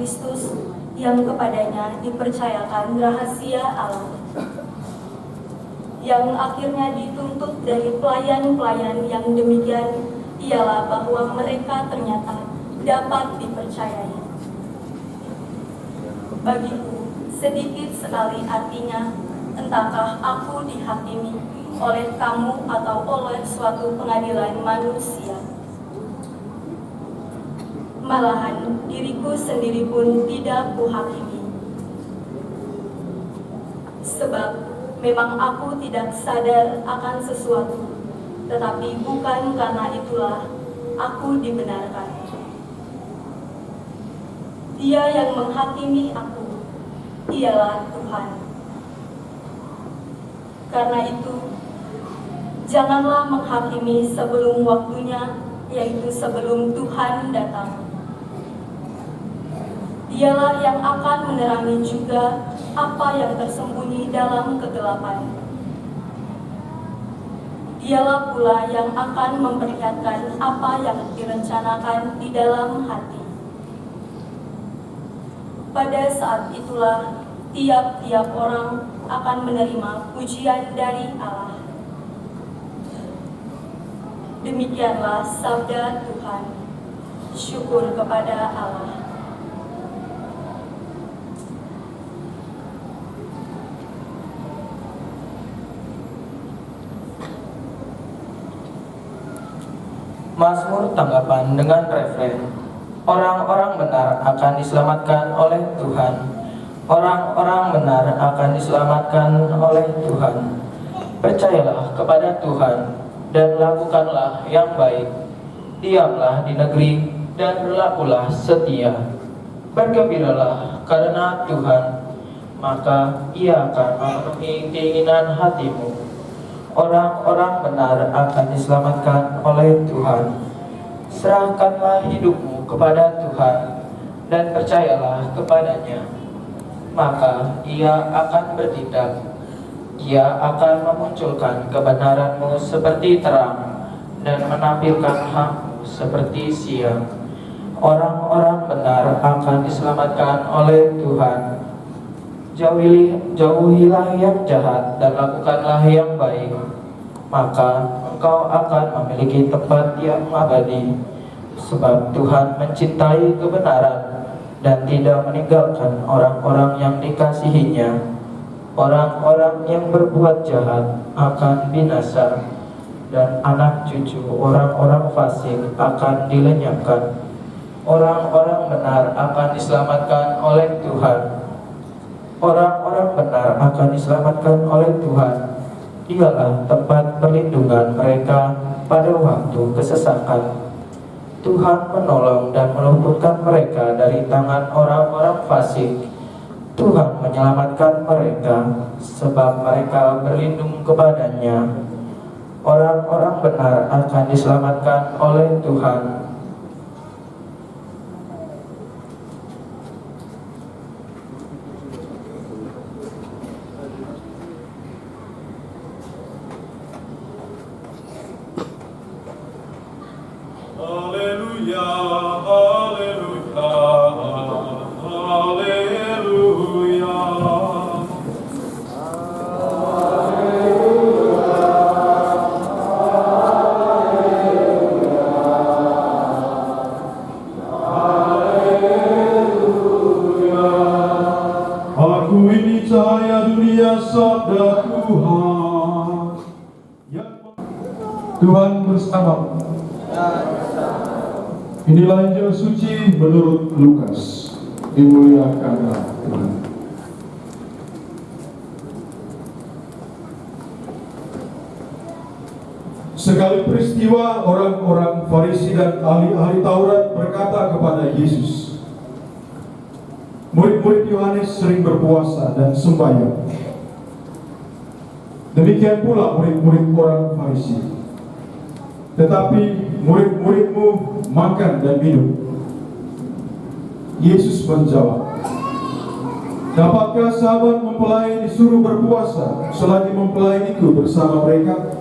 Kristus yang kepadanya dipercayakan rahasia Allah, yang akhirnya dituntut dari pelayan-pelayan yang demikian ialah bahwa mereka ternyata dapat dipercayai. Bagiku sedikit sekali artinya, entahkah aku dihakimi oleh kamu atau oleh suatu pengadilan manusia. Malahan diriku sendiri pun tidak kuhakimi. Sebab memang aku tidak sadar akan sesuatu, tetapi bukan karena itulah aku dibenarkan. Dia yang menghakimi aku ialah Tuhan. Karena itu, janganlah menghakimi sebelum waktunya, yaitu sebelum Tuhan datang. Dialah yang akan menerangi juga apa yang tersembunyi dalam kegelapan. Dialah pula yang akan memperlihatkan apa yang direncanakan di dalam hati. Pada saat itulah tiap-tiap orang akan menerima pujian dari Allah. Demikianlah sabda Tuhan. Syukur kepada Allah. Mazmur tanggapan dengan refren, orang-orang benar akan diselamatkan oleh Tuhan. Orang-orang benar akan diselamatkan oleh Tuhan. Percayalah kepada Tuhan dan lakukanlah yang baik. Diamlah di negeri dan berlakulah setia. Bergembiralah karena Tuhan, maka Ia akan memenuhi keinginan hatimu. Orang-orang benar akan diselamatkan oleh Tuhan. Serahkanlah hidupmu kepada Tuhan dan percayalah kepadanya, maka Ia akan bertindak. Ia akan memunculkan kebenaranmu seperti terang dan menampilkan hakmu seperti siang. Orang-orang benar akan diselamatkan oleh Tuhan. Jauhilah yang jahat dan lakukanlah yang baik, maka engkau akan memiliki tempat yang abadi. Sebab Tuhan mencintai kebenaran dan tidak meninggalkan orang-orang yang dikasihinya. Orang-orang yang berbuat jahat akan binasa, dan anak cucu orang-orang fasik akan dilenyapkan. Orang-orang benar akan diselamatkan oleh Tuhan. Orang-orang benar akan diselamatkan oleh Tuhan. Dialah tempat perlindungan mereka pada waktu kesesakan. Tuhan menolong dan meluputkan mereka dari tangan orang-orang fasik. Tuhan menyelamatkan mereka, sebab mereka berlindung kepadanya. Orang-orang benar akan diselamatkan oleh Tuhan. Tuhan bersamamu. Inilah Injil suci menurut Lukas. Dimuliakanlah Tuhan. Sekali peristiwa, orang-orang Farisi dan ahli-ahli Taurat berkata kepada Yesus, murid-murid Yohanes sering berpuasa dan sembahyang. Demikian pula murid-murid orang Farisi. Tetapi murid-muridmu makan dan minum. Yesus menjawab, dapatkah sahabat mempelai disuruh berpuasa selagi mempelai itu bersama mereka?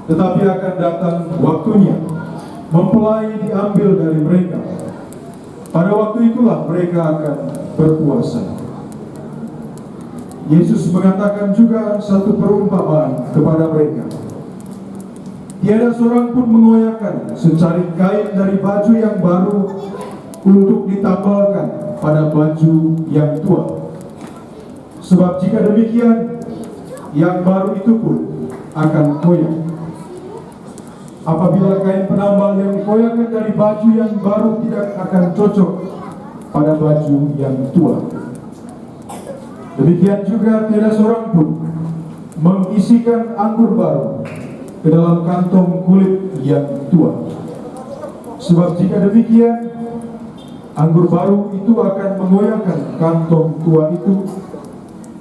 Tetapi akan datang waktunya mempelai diambil dari mereka, Pada waktu itulah mereka akan berpuasa. Yesus mengatakan juga satu perumpamaan kepada mereka. Tiada seorang pun mengoyakkan secarik kain dari baju yang baru untuk ditambalkan pada baju yang tua. Sebab jika demikian, yang baru itu pun akan koyak. Apabila kain penambal yang dikoyakkan dari baju yang baru tidak akan cocok pada baju yang tua. Demikian juga tidak seorang pun mengisikan anggur baru ke dalam kantong kulit yang tua. Sebab jika demikian, anggur baru itu akan mengoyakkan kantong tua itu,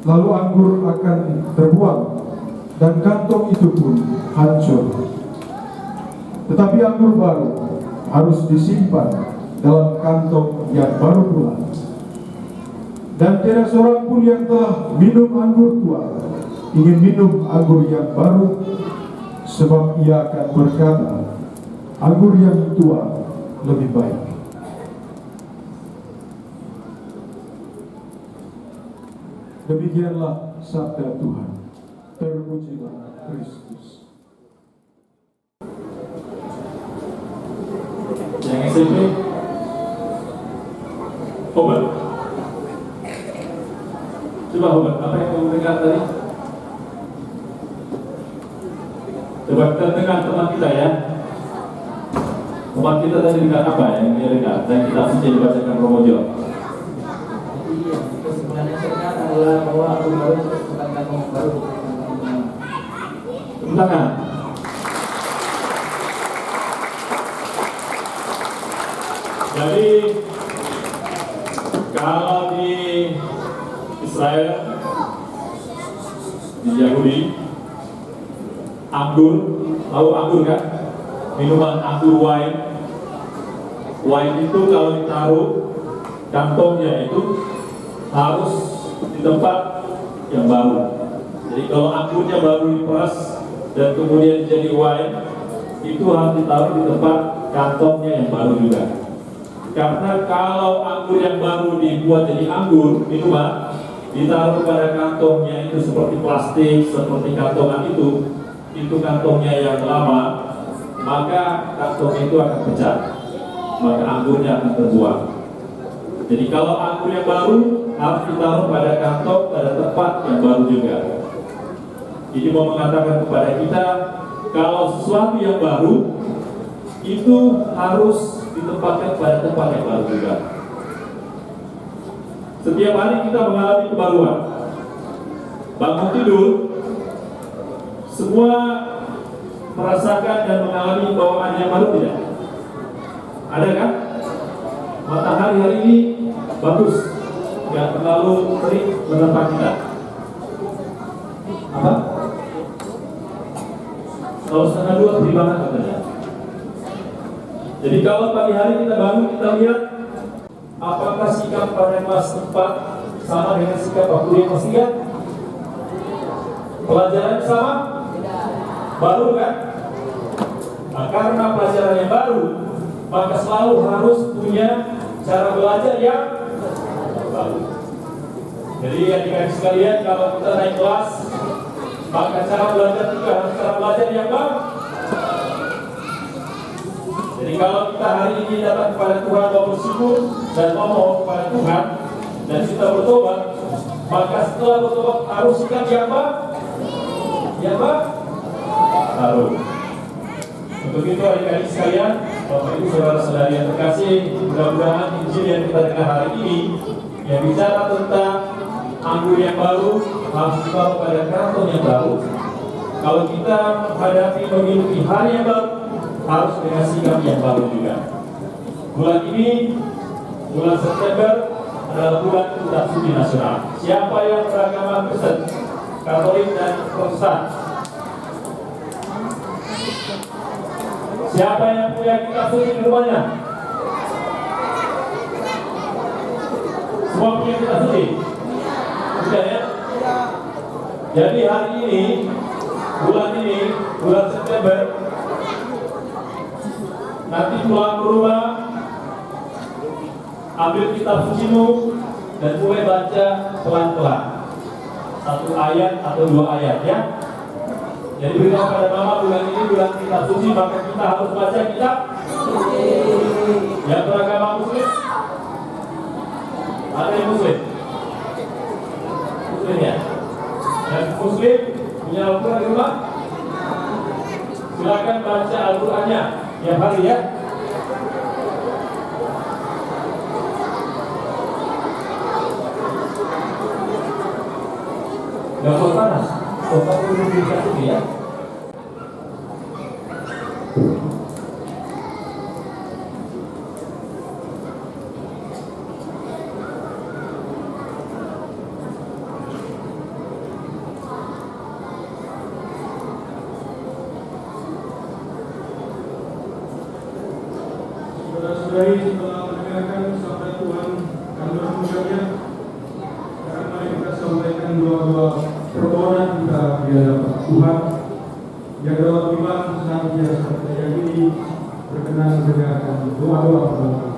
lalu anggur akan terbuang, dan kantong itu pun hancur. Tetapi anggur baru harus disimpan dalam kantong yang baru pula. Dan tidak seorang pun yang telah minum anggur tua ingin minum anggur yang baru, sebab ia akan berkata, anggur yang tua lebih baik. Demikianlah sabda Tuhan. Terpujilah Kristus. Yang SMP Hobart. Coba Hobart, apa yang kamu dengar tadi? Coba kita dengar teman kita ya. Teman kita tadi dengar apa yang dia dengar? Dan kita mesti dibacakan Romojo. Iya, kesimpulan yang saya dengar adalah bahwa aku baru bukan kantong baru. Tepuk tangan. Jadi kalau di Israel, di Yahudi, anggur, tahu anggur kan? Minuman anggur wine. Wine itu kalau ditaruh kantongnya itu harus di tempat yang baru. Jadi kalau anggurnya baru diperas dan kemudian jadi wine, itu harus ditaruh di tempat kantongnya yang baru juga. Karena kalau anggur yang baru dibuat jadi anggur minuman, ditaruh pada kantongnya itu seperti plastik, seperti kantongan itu kantongnya yang lama, maka kantong itu akan pecah, maka anggurnya akan terbuang. Jadi kalau anggur yang baru harus ditaruh pada kantong, pada tempat yang baru juga. Jadi mau mengatakan kepada kita, kalau sesuatu yang baru itu harus ditempatkan pada tempat yang baru juga. Setiap hari kita mengalami kebaruan. Bangun tidur, semua merasakan dan mengalami bawaan yang baru tidak? Ada kan? Matahari hari ini bagus, nggak terlalu terik menerpa kita. Apa? Kalau setengah dua beri banget katanya. Jadi kalau pagi hari kita bangun, kita lihat apakah sikap pada kelas 4 sama dengan sikap waktu dia kelas 3? Pelajaran sama? Baru kan? Nah, karena pelajaran yang baru, maka selalu harus punya cara belajar yang baru. Jadi adik-adik sekalian, kalau kita naik kelas, maka cara belajar juga harus cara belajar yang baru. Jadi kalau kita hari ini datang kepada Tuhan mau bersyukur dan memohon kepada Tuhan dan kita bertobat, maka setelah bertobat harus sikap yang baru. Yang baru. Untuk itu adik-adik sekalian, Bapak Ibu saudara-saudari yang terkasih, mudah-mudahan Injil yang kita dengar hari ini yang bicara tentang anggur yang baru harus ditaruh pada kantong yang baru. Kalau kita menghadapi memiliki hari yang baru, harus dengan sikap yang baru juga. Bulan ini, bulan September adalah bulan Kitab Suci Nasional. Siapa yang beragama Kristen, Katolik dan Protestan? Siapa yang punya kitab suci di rumahnya? Semua punya kitab suci? Sudah ya? Jadi hari ini, bulan September, nanti pulang ke rumah, ambil kitab sucimu dan mulai baca pelan-pelan. 1 ayat atau 2 ayat ya. Jadi beritahu pada mama bulan ini bulan kitab suci, maka kita harus baca kitab suci. Yang beragama muslim? Ada yang muslim? Muslim ya? Yang muslim punya Al-Quran di rumah? Silakan baca Al-Qurannya tiap hari ya. Gak boleh panas, obat dulu dikasih ya. Saudara-saudari, setelah mendengarkan sabda Tuhan dan bermulia, sekarang mari kita sampaikan doa-doa permohonan kita di hadapan Tuhan yang dalam iman senantiasa kita yakini berkenan mendengarkan doa-doa permohonan.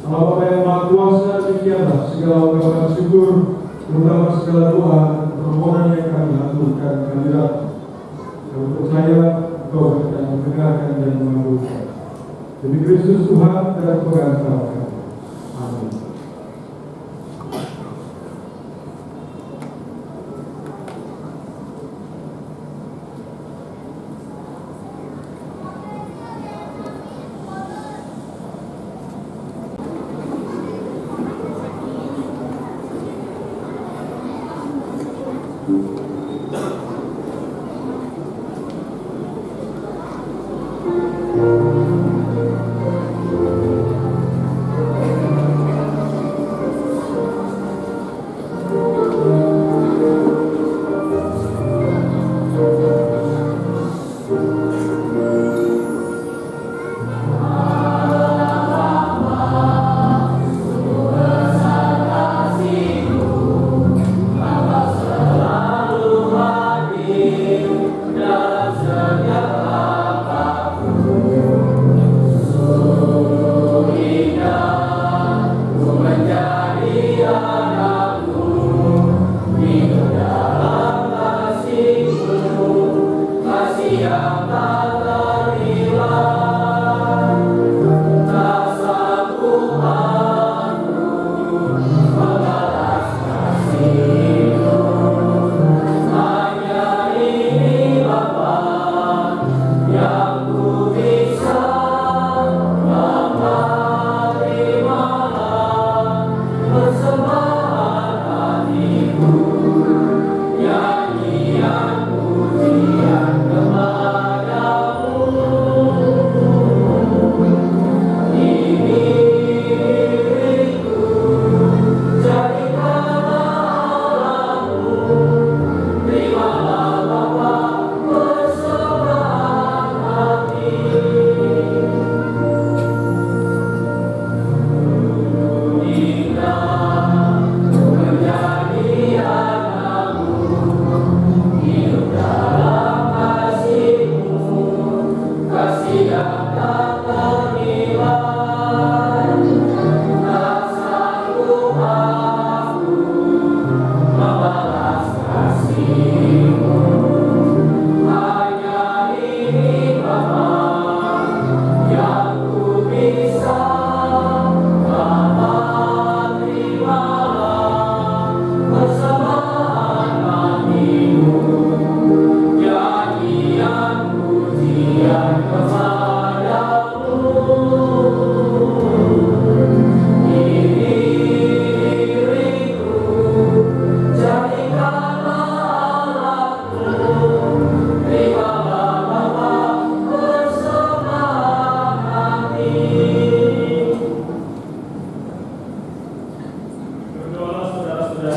Allah Bapa yang Maha Kuasa, demikianlah segala ungkapan syukur, terutama segala doa dan permohonan yang kami aturkan kehadirat. Kami percaya Engkau akan mendengarkan dan mengabulkan. Demi Kristus Tuhan dan pengantar kami. Amin. Selalu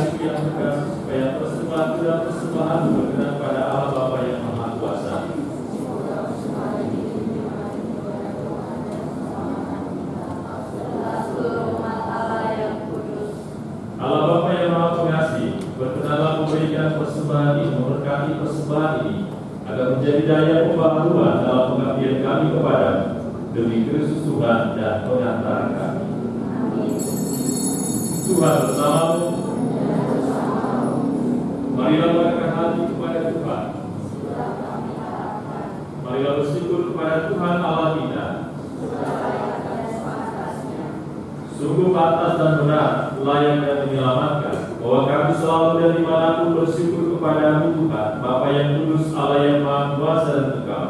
hari yang tegas supaya persembahan dan persembahan berkenan pada Allah Bapa yang Maha Kuasa. Allah Bapa yang Maha Pengasih, berkenanlah memberikan persembahan ini, memberkati persembahan ini, agar menjadi daya pembaharuan dalam pengabdian kami kepada demi Kristus Tuhan dan pengantara kami. Tuhan bersamamu. Marilah mengangkat hati kepada Tuhan. Marilah bersyukur kepada Tuhan Allah kita. Sungguh pantas dan benar, layak dan menyelamatkan, bahwa kami selalu dan dimanapun bersyukur kepada-Mu Tuhan, Bapa yang kudus, Allah yang Maha Kuasa dan Engkau.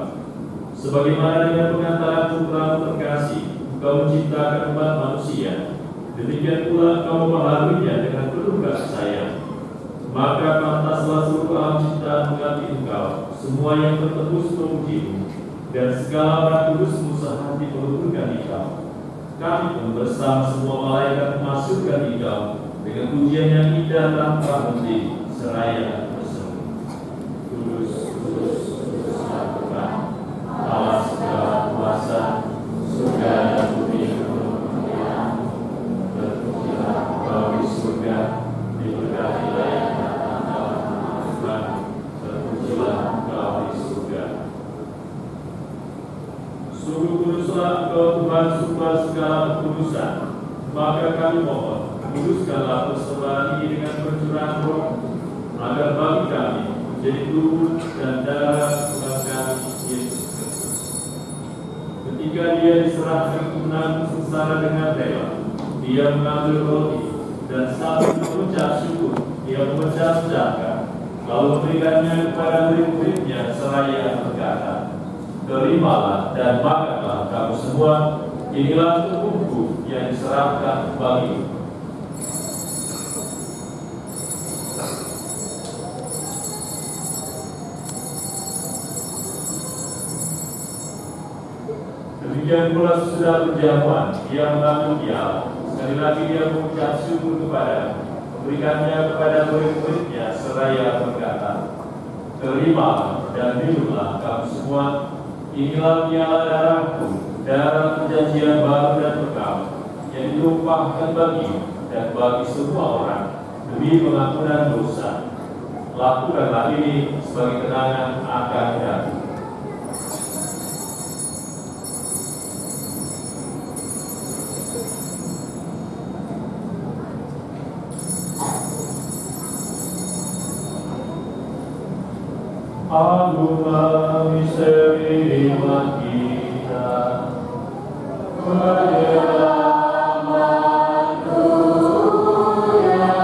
Sebagaimana dengan pengantara Putra-Mu terkasih, Engkau menciptakan umat manusia, demikian pula Engkau membaharuinya dengan penuh kasih sayang. Maka pantaslah seluruh alam ciptaan mengabdi Engkau, semua yang bertembus memuji-Mu, dan segala orang kudus-Mu sehati meluhurkan Engkau. Kami pun bersama semua malaikat memasukkan Engkau dengan pujian yang indah tanpa henti, seraya berseru. Kudus, kudus, kudus Tuhan, Allah segala kuasa, surga dan bumi penuh kemuliaan-Mu. Terpujilah Engkau di surga, diberkatilah yang datang dalam nama Tuhan. Terpujilah Engkau di surga. Sungguh kuduslah Engkau Tuhan sumber segala kekudusan. Maka kami mohon, kuduskanlah persembahan ini dengan pencurahan Roh, agar bagi kami menjadi tubuh dan darah Tuhan kami Yesus Kristus. Ketika Dia diserahkan ke menanggung sengsara dengan rela, Dia mengambil roti dan sambil mengucap syukur, Dia memecah-mecahkan, lalu memberikannya kepada murid-muridnya seraya berkata, "Terimalah dan makanlah kamu semua, inilah tubuhku yang diserahkan bagimu." Demikian pula sesudah perjamuan, Dia mengambil piala. Sekali lagi Dia mengucap syukur kepada, memberikannya kepada murid-muridnya seraya berkata, "Terimalah dan minumlah kamu semua, inilah piala darahku, darah perjanjian baru dan kekal, yang ditumpahkan bagi dan bagi semua orang demi pengampunan dosa. Lakukanlah ini sebagai kenangan akan aku." Agunglah misteri iman kita, penyelamat dunia,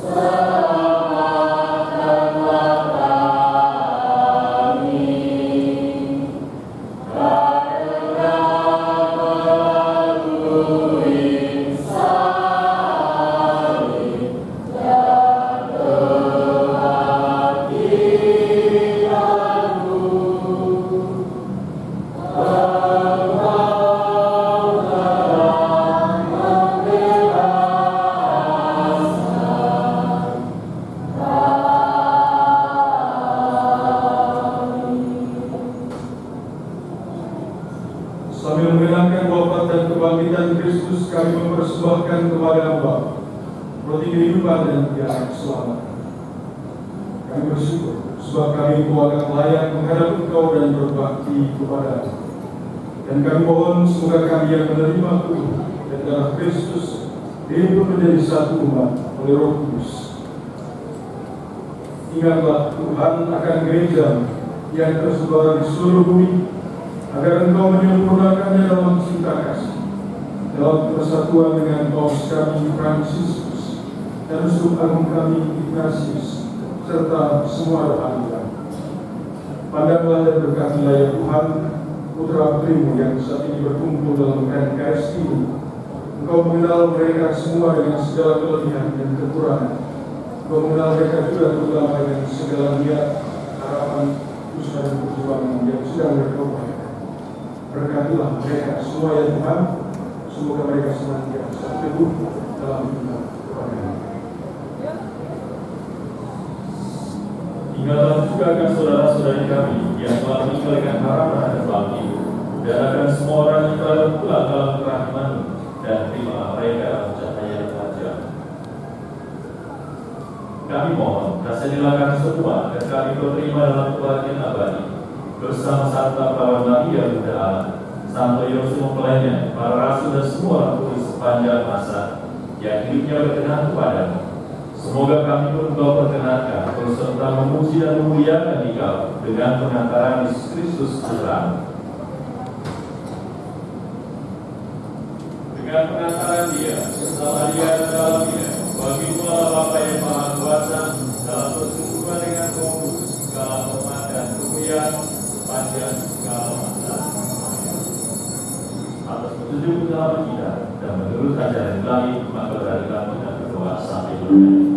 selamatkanlah kami, karena melalui salib dan Sambil mengenangkan wafat dan kebangkitan Kristus, kami mempersembahkan kepada Allah roti kehidupan dan tiara keselamatan. Kami bersyukur sebab kami keluarga layak menghadap Engkau dan berbakti kepada-Mu. Dan kami mohon semoga kami yang menerima tubuh dan darah Kristus hidup menjadi satu umat oleh Roh Kudus. Ingatlah Tuhan akan gereja yang tersebar di seluruh bumi, agar Engkau menyempurnakannya dalam cinta kasih, dalam persatuan dengan Paus kami Fransiskus dan Uskup Agung kami Ignatius, serta semua rohaniwan. Pandanglah dan berkatilah ya Tuhan, putra-putrimu yang saat ini berkumpul dalam Ekaristi ini. Engkau mengenal mereka semua dengan segala kelebihan dan kekurangan. Engkau mengenal mereka juga terutama dengan segala niat, harapan, usaha dan perjuangan yang sedang mereka upayakan. Berkatilah mereka semua ya Tuhan, semoga mereka senantiasa teguh dalam iman kepada-Mu. Ingatlah juga akan saudara-saudari kami yang telah meninggalkan harapan akan bangkit, dan akan semua orang yang telah pulang dalam kerahman, dan terimalah mereka dalam cahaya wajah. Kami mohon, kasihanilah kami semua, dan kami terima dalam kebahagiaan abadi, bersama Santa Perawan Maria Bunda Allah, Santo Yosef mempelainya, para rasul dan semua orang kudus sepanjang masa, yang hidupnya berkenan kepadamu. Semoga kami pun Engkau perkenankan berserta memuji dan memuliakan Dikau dengan pengantaran Yesus Kristus Tuhan. Dengan pengantaran Dia, bersama Dia dan dalam Dia, bagi Allah Bapa yang Maha Kuasa, dalam persekutuan dengan Roh Kudus, segala hormat dan kemuliaan sepanjang segala masa. Atas petunjuk dalam kita dan menurut ajaran Ilahi, maka beranilah kita berdoa sampai bernyanyi.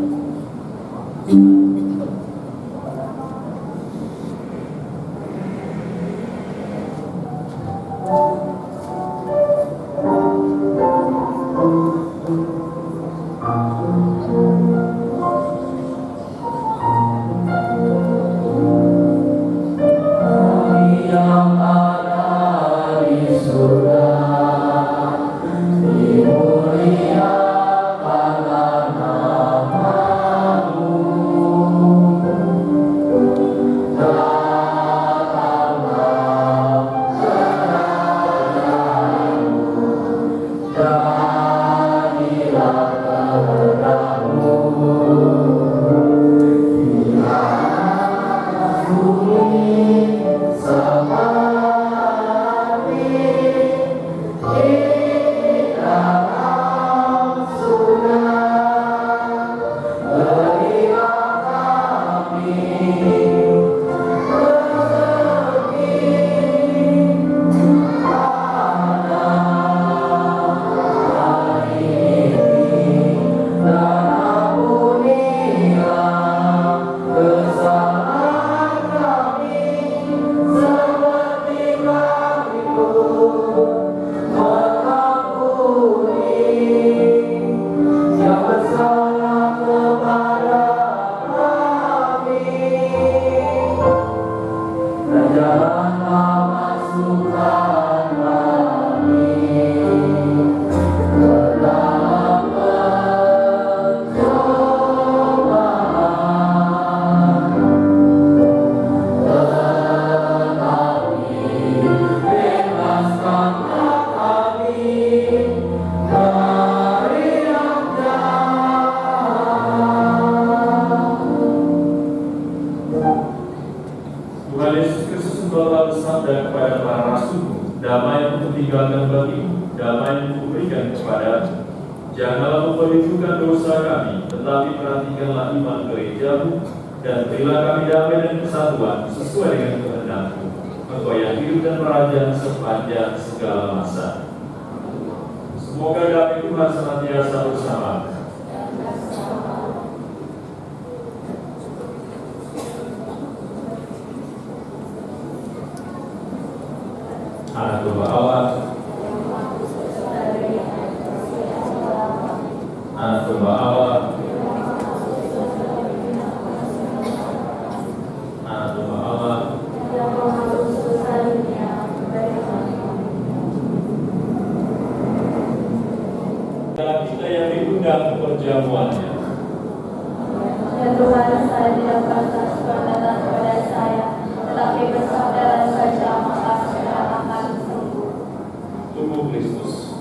Tuhan Yesus Kristus telah bersabda kepada para rasul-Mu, damai yang kutinggalkan bagimu, damai yang kuberikan kepadamu. Janganlah memperhitungkan dosa kami, tetapi perhatikanlah iman gereja-Mu, dan berilah kami damai dan kesatuan sesuai dengan kehendak-Mu. Engkau yang hidup dan merajaan sepanjang segala masa. Semoga damai Tuhan senantiasa bersama. Anak domba Allah, anak domba Allah, anak domba Allah. Dalam kita yang diundang ke perjamuannya. Ya Tuhan, saya tidak berkenan datang kepada saya, tetapi bersabdalah saja maka saya akan sembuh. Tubuh Kristus.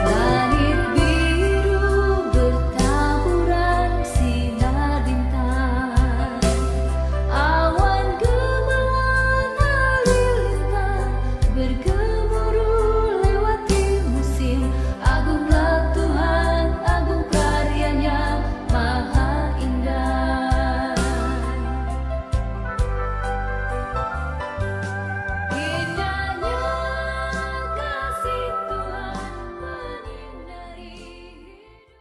Langit biru bertaburan sinar bintang, awan gemerlap halilintar bergemuruh lewati musim. Agunglah Tuhan, agung karyanya maha indah. Indahnya kasih Tuhan menyinari hidup.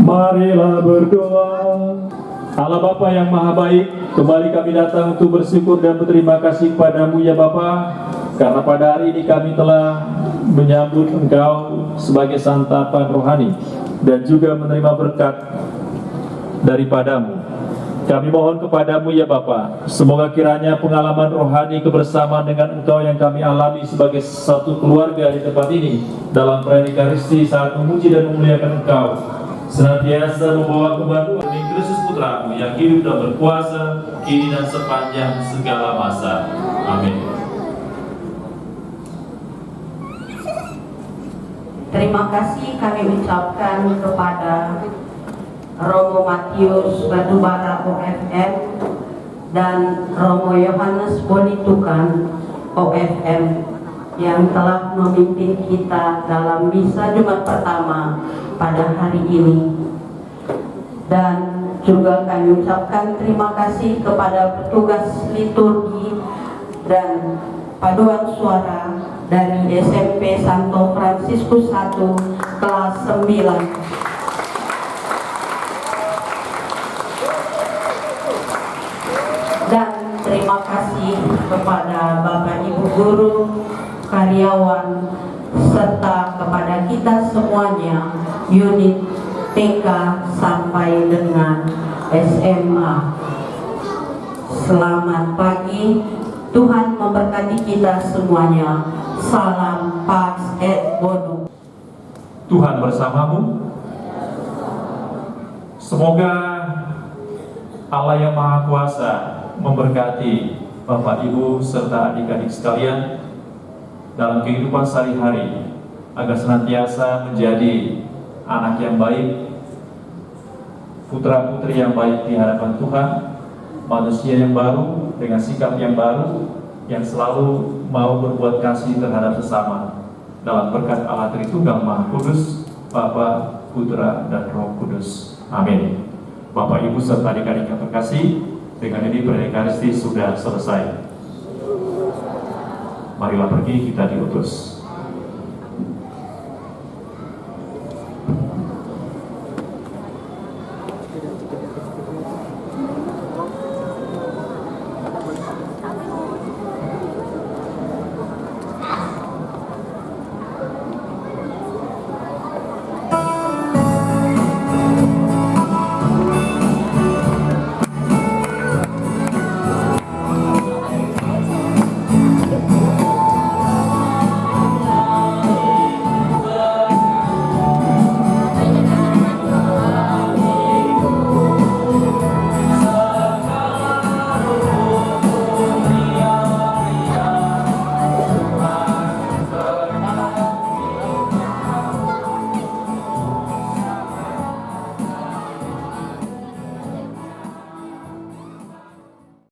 Marilah berdoa. Allah Bapa yang Maha Baik, kembali kami datang untuk bersyukur dan berterima kasih kepadamu ya Bapa, karena pada hari ini kami telah menyambut Engkau sebagai santapan rohani dan juga menerima berkat daripadamu. Kami mohon kepadamu ya Bapa, semoga kiranya pengalaman rohani kebersamaan dengan Engkau yang kami alami sebagai satu keluarga di tempat ini dalam perayaan Ekaristi saat memuji dan memuliakan Engkau senantiasa membawa kebaruan demi Kristus Putramu yang hidup dan berkuasa kini dan sepanjang segala masa. Amin. Terima kasih kami ucapkan kepada Romo Matius Batubara OFM dan Romo Yohanes Bonitukan OFM yang telah memimpin kita dalam misa Jumat pertama pada hari ini. Dan juga kami ucapkan terima kasih kepada petugas liturgi dan paduan suara dari SMP Santo Fransiskus 1 kelas 9. Dan terima kasih kepada Bapak Ibu guru, karyawan, serta kepada kita semuanya, unit TK sampai dengan SMA. Selamat pagi, Tuhan memberkati kita semuanya. Salam Pax et Bonum. Tuhan bersamamu. Semoga Allah yang Maha Kuasa memberkati Bapak Ibu serta adik-adik sekalian dalam kehidupan sehari-hari agar senantiasa menjadi anak yang baik, putra-putri yang baik di hadapan Tuhan, manusia yang baru dengan sikap yang baru, yang selalu mau berbuat kasih terhadap sesama. Dalam berkat Allah Tritunggal Maha Kudus, Bapa, Putra, dan Roh Kudus. Amin. Bapak, Ibu, serta adik-adik yang terkasih, dengan ini Eucharistia sudah selesai. Marilah pergi, kita diutus.